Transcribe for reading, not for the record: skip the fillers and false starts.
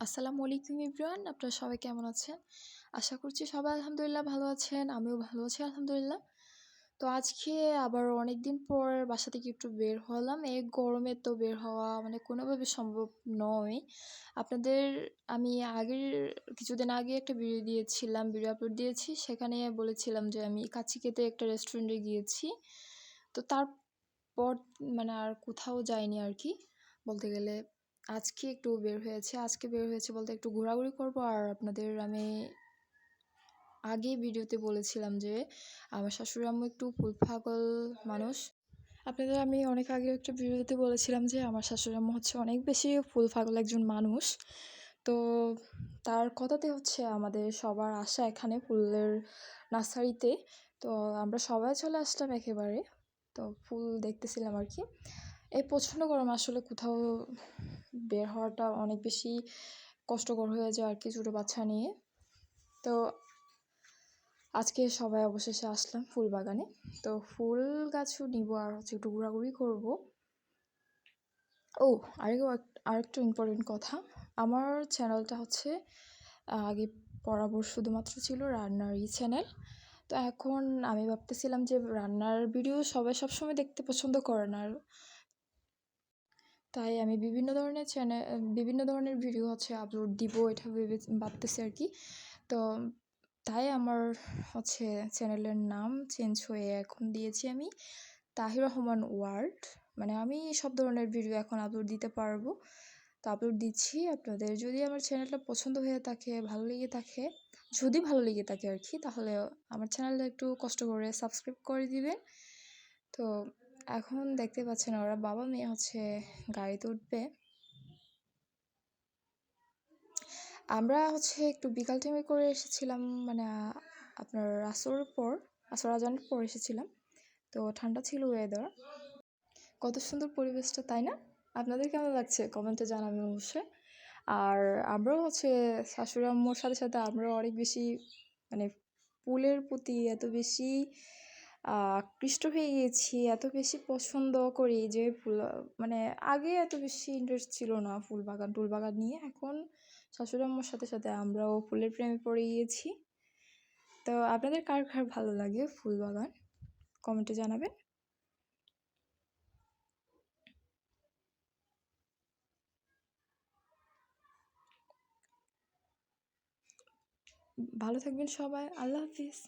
আসসালামু আলাইকুম এভরিওয়ান, আপনারা সবাই কেমন আছেন? আশা করছি সবাই আলহামদুলিল্লাহ ভালো আছেন। আমিও ভালো আছি আলহামদুলিল্লাহ। তো আজকে আবার অনেকদিন পর বাসা থেকে একটু বের হলাম। এই গরমে তো বের হওয়া মানে কোনোভাবে সম্ভব নয়। আপনাদের আমি কিছুদিন আগে একটা ভিডিও আপলোড দিয়েছি। সেখানে বলেছিলাম যে আমি কাচিকেতে একটা রেস্টুরেন্টে গিয়েছি। তো তারপর মানে আর কোথাও যাইনি আরকি বলতে গেলে। আজকে বের হয়েছে বলতে একটু ঘোরাঘুরি করব। আর আপনাদের আমি আগেই ভিডিওতে বলেছিলাম যে আমার শাশুড়ি আম্মু একটু ফুল পাগল মানুষ। আপনাদের আমি অনেক আগে একটা ভিডিওতে বলেছিলাম যে আমার শাশুড়ি আম্মু হচ্ছে অনেক বেশি ফুল পাগল একজন মানুষ। তো তার কথাতে হচ্ছে আমাদের সবার আশা এখানে ফুলের নার্সারিতে। তো আমরা সবাই চলে আসলাম একেবারে। তো ফুল দেখতেছিলাম আর কি। এই প্রচণ্ড গরম আসলে কোথাও বের হওয়াটা অনেক বেশি কষ্টকর হয়ে যায় আর কি ছোটো বাচ্চা নিয়ে। তো আজকে সবাই অবশেষে আসলাম ফুল বাগানে। তো ফুল গাছও নিব আর হচ্ছে একটু ঘোরাঘুরি করব। আরেকটু ইম্পর্টেন্ট কথা, আমার চ্যানেলটা হচ্ছে আগে বরাবর শুধুমাত্র ছিল রান্নারই চ্যানেল। তো এখন আমি ভাবতেছিলাম যে রান্নার ভিডিও সবাই সবসময় দেখতে পছন্দ করে না, তাই আমি বিভিন্ন ধরনের ভিডিও হচ্ছে আপলোড দিব এটা ভাবতেছি আর কি। তো তাই আমার হচ্ছে চ্যানেলের নাম চেঞ্জ হয়ে এখন দিয়েছি আমি তাহির রহমান ওয়ার্ল্ড। মানে আমি সব ধরনের ভিডিও এখন আপলোড দিতে পারবো। তো আপলোড দিচ্ছি। আপনাদের যদি আমার চ্যানেলটা পছন্দ হয়ে থাকে, যদি ভালো লেগে থাকে আর কি, তাহলে আমার চ্যানেলটা একটু কষ্ট করে সাবস্ক্রাইব করে দিবেন। তো এখন দেখতে পাচ্ছেন ওরা বাবা মেয়ে হচ্ছে গাড়িতে উঠবে। আমরা হচ্ছে একটু বিকাল টাইমে করে এসেছিলাম, মানে আপনার আসর আজানের পর এসেছিলাম। তো ঠান্ডা ছিল ওয়েদার, কত সুন্দর পরিবেশটা, তাই না? আপনাদের কেমন লাগছে কমেন্টে জানাবেন অবশ্যই। আর আমরাও হচ্ছে শাশুড়ি আম্মুর সাথে সাথে আমরাও অনেক বেশি মানে ফুলের প্রতি এত বেশি আকৃষ্ট হয়ে গিয়েছি, এত বেশি পছন্দ করি যে ফুল মানে আগে এত বেশি ইন্টারেস্ট ছিল না ফুল বাগান নিয়ে। এখন শাশুড়ি আম্মুর সাথে সাথে আমরাও ফুলের প্রেমে পড়ে গিয়েছি। তো আপনাদের কার কার ভালো লাগে ফুল বাগান কমেন্টে জানাবেন। ভালো থাকবেন সবাই, আল্লাহ হাফিজ।